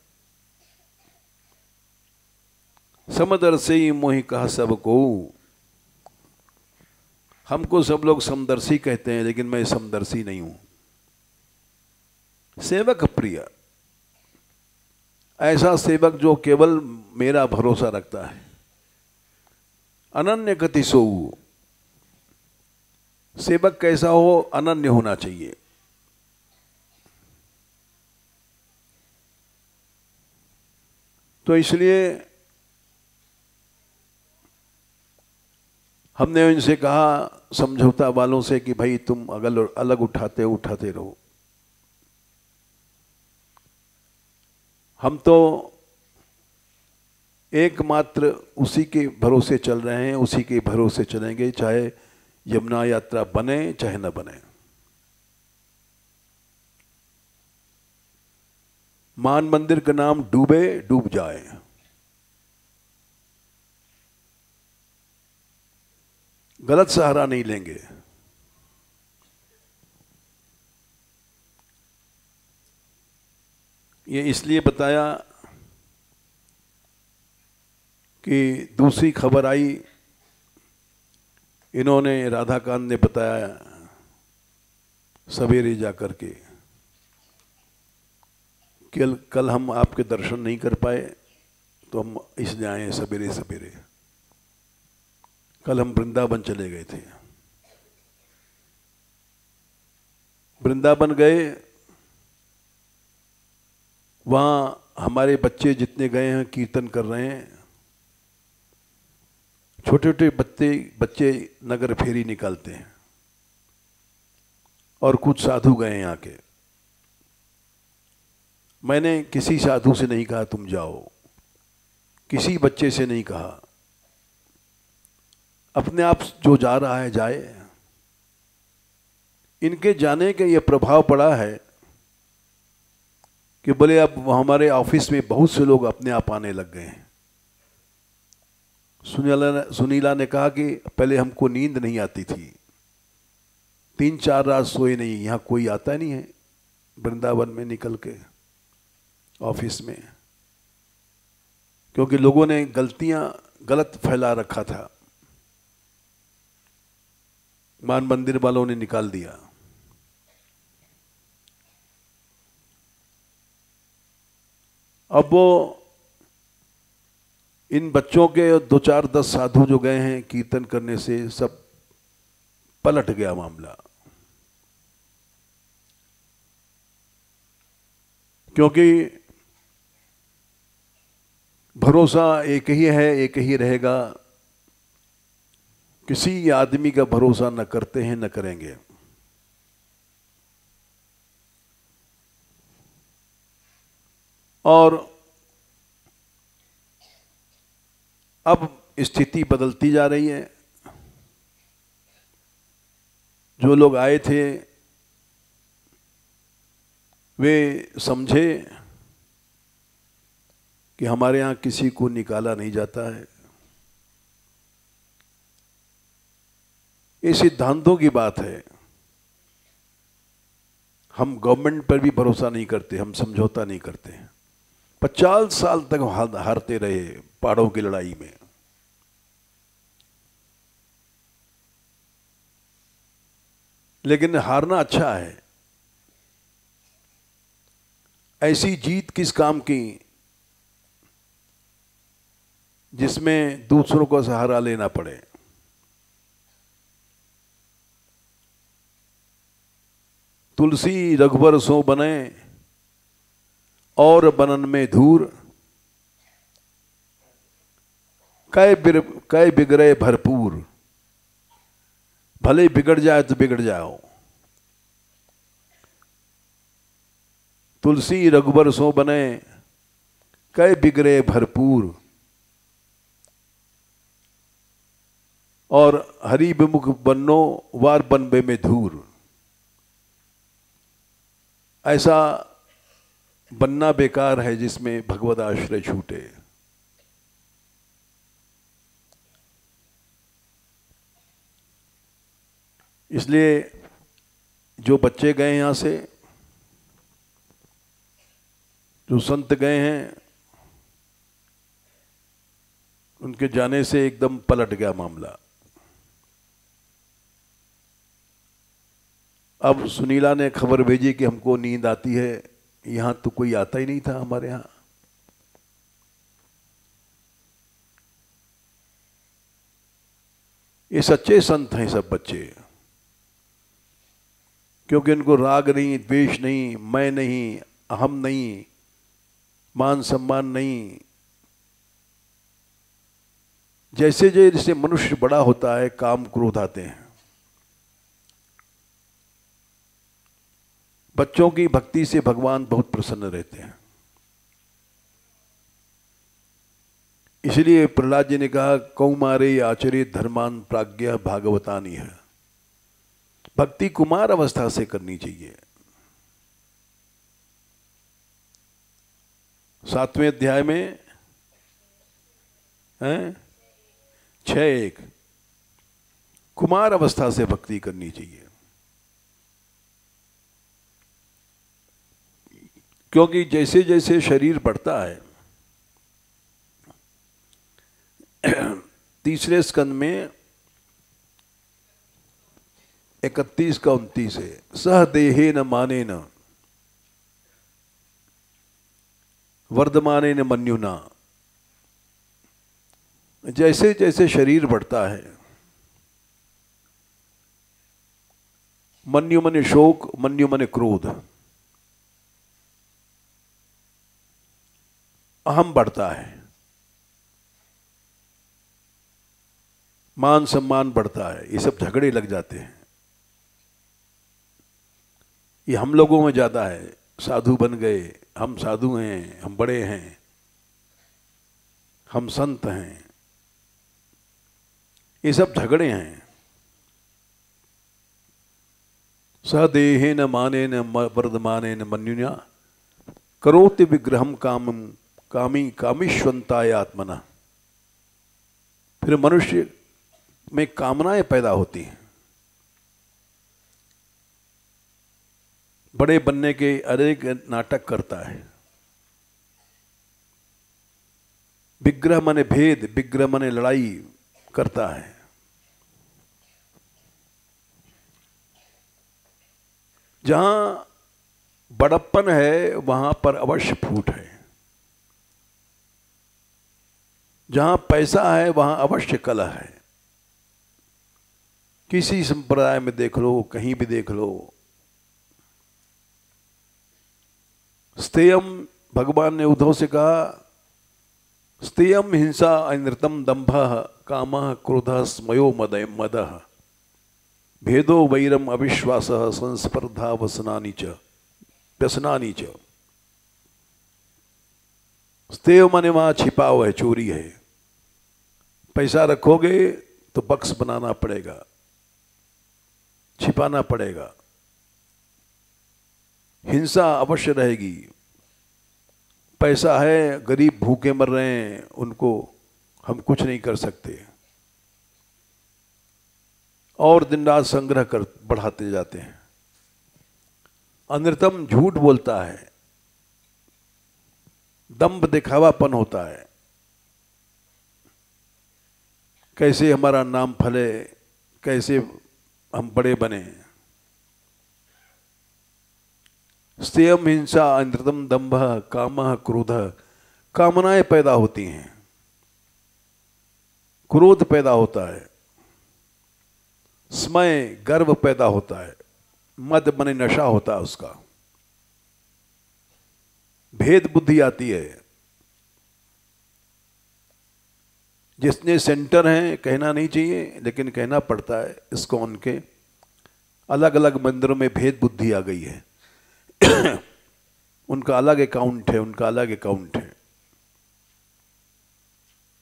समदर्शी मोहि कहा सबको। हमको सब लोग समदर्शी कहते हैं, लेकिन मैं समदर्शी नहीं हूं। सेवक प्रिय, ऐसा सेवक जो केवल मेरा भरोसा रखता है। अनन्य गति सोऊ, सेवक कैसा हो, अनन्य होना चाहिए। तो इसलिए हमने इनसे कहा, समझौता वालों से, कि भाई तुम अगर अलग उठाते रहो। हम तो एकमात्र उसी के भरोसे चल रहे हैं, उसी के भरोसे चलेंगे, चाहे यमुना यात्रा बने चाहे न बने। मान मंदिर का नाम डूबे डूब जाए, गलत सहारा नहीं लेंगे। ये इसलिए बताया कि दूसरी खबर आई, इन्होंने राधाकांत ने बताया सवेरे जाकर के, कल हम आपके दर्शन नहीं कर पाए तो हम इसलिए आए सवेरे सवेरे। कल हम वृंदावन चले गए थे। वृंदावन गए, वहां हमारे बच्चे जितने गए हैं कीर्तन कर रहे हैं। छोटे छोटे बच्चे नगर फेरी निकालते हैं, और कुछ साधु गए यहाँ के। मैंने किसी साधु से नहीं कहा तुम जाओ, किसी बच्चे से नहीं कहा। अपने आप जो जा रहा है जाए। इनके जाने का ये प्रभाव पड़ा है कि बोले अब हमारे ऑफिस में बहुत से लोग अपने आप आने लग गए हैं। सुनीला ने कहा कि पहले हमको नींद नहीं आती थी, 3-4 रात सोए नहीं, यहाँ कोई आता नहीं है वृंदावन में निकल के ऑफिस में, क्योंकि लोगों ने गलत फैला रखा था। मान मंदिर वालों ने निकाल दिया। अब वो इन बच्चों के 2-4-10 साधु जो गए हैं कीर्तन करने से, सब पलट गया मामला। क्योंकि भरोसा एक ही है, एक ही रहेगा। किसी आदमी का भरोसा न करते हैं न करेंगे। और अब स्थिति बदलती जा रही है। जो लोग आए थे वे समझे कि हमारे यहाँ किसी को निकाला नहीं जाता है। ये सिद्धांतों की बात है। हम गवर्नमेंट पर भी भरोसा नहीं करते, हम समझौता नहीं करते। 50 साल तक हारते रहे पहाड़ों की लड़ाई में। लेकिन हारना अच्छा है। ऐसी जीत किस काम की जिसमें दूसरों को सहारा लेना पड़े। तुलसी रघुबर सो बने और बनन में धूर, कै बिगड़े भरपूर। भले बिगड़ जाए तो बिगड़ जाओ। तुलसी रघुबर सो बने, कै बिगड़े भरपूर। और हरि विमुख बन्नो वार बनबे में धूर। ऐसा बनना बेकार है जिसमें भगवत आश्रय छूटे। इसलिए जो बच्चे गए यहां से, जो संत गए हैं, उनके जाने से एकदम पलट गया मामला। अब सुनीला ने खबर भेजी कि हमको नींद आती है। यहां तो कोई आता ही नहीं था हमारे यहां। ये सच्चे संत हैं सब बच्चे, क्योंकि उनको राग नहीं, द्वेष नहीं, मैं नहीं, अहम नहीं, मान सम्मान नहीं। जैसे जैसे मनुष्य बड़ा होता है काम क्रोध आते हैं। बच्चों की भक्ति से भगवान बहुत प्रसन्न रहते हैं। इसलिए प्रहलाद जी ने कहा, कौमारे आचरे धर्मान प्राज्ञा भागवतानी है। भक्ति कुमार अवस्था से करनी चाहिए। 7वें अध्याय में 6:1 कुमार अवस्था से भक्ति करनी चाहिए। क्योंकि जैसे जैसे शरीर बढ़ता है, 3रे स्कंद में 31 का 29 है, सह देहे न माने न वर्धमाने न मन्युना। जैसे जैसे शरीर बढ़ता है, मन्यु मने शोक, मन्यु मने क्रोध, अहम बढ़ता है, मान सम्मान बढ़ता है। ये सब झगड़े लग जाते हैं। ये हम लोगों में ज्यादा है। साधु बन गए, हम साधु हैं, हम बड़े हैं, हम संत हैं। ये सब झगड़े हैं। सदेहे न माने न वर्धमाने न मन्युना करोति विग्रहम कामम कामी कामीश्वंताय आत्मना। फिर मनुष्य में कामनाएं पैदा होती हैं। बड़े बनने के अनेक नाटक करता है। विग्रह माने भेद, विग्रह माने लड़ाई करता है। जहां बड़प्पन है वहां पर अवश्य फूट है। जहां पैसा है वहां अवश्य कलह है। किसी संप्रदाय में देख लो, कहीं भी देख लो। स्थेयम, भगवान ने उद्धव से कहा, स्तेयम हिंसा अनृतम दंभ काम क्रोध स्मयो मद भेदो वैरम अविश्वास संस्पर्धा व्यसनानी च। स्तेय माने वहां छिपा हुआ है, चोरी है। पैसा रखोगे तो बक्स बनाना पड़ेगा, छिपाना पड़ेगा। हिंसा अवश्य रहेगी। पैसा है, गरीब भूखे मर रहे हैं, उनको हम कुछ नहीं कर सकते, और दिन रात संग्रह कर बढ़ाते जाते हैं। अनृतम झूठ बोलता है, दंभ दिखावापन होता है, कैसे हमारा नाम फले, कैसे हम बड़े बने। स्तेयम हिंसा अनृतम दंभ काम क्रोध, कामनाएं पैदा होती हैं, क्रोध पैदा होता है, स्मय गर्व पैदा होता है, मद मने नशा होता है उसका, भेद बुद्धि आती है। जिसने सेंटर हैं, कहना नहीं चाहिए लेकिन कहना पड़ता है, इस्कॉन के अलग अलग मंदिरों में भेद बुद्धि आ गई है। उनका अलग अकाउंट है, उनका अलग अकाउंट है।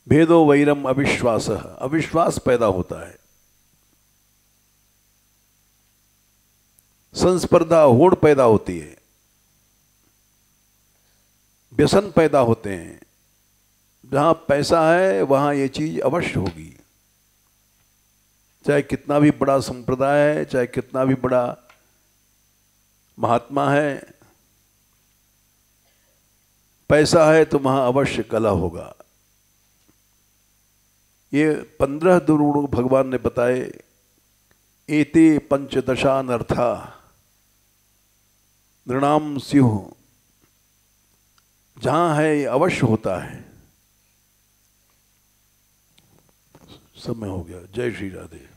भेदो वैरम अविश्वास, अविश्वास पैदा होता है। संस्पर्धा होड़ पैदा होती है, व्यसन पैदा होते हैं। जहां पैसा है वहां ये चीज अवश्य होगी, चाहे कितना भी बड़ा संप्रदाय है, चाहे कितना भी बड़ा महात्मा है, पैसा है तो वहां अवश्य कला होगा। ये 15 दुर्गुण भगवान ने बताए। एते पंचदशानर्था नृणाम स्युः, जहां है ये अवश्य होता है। समय हो गया। जय श्री राधे।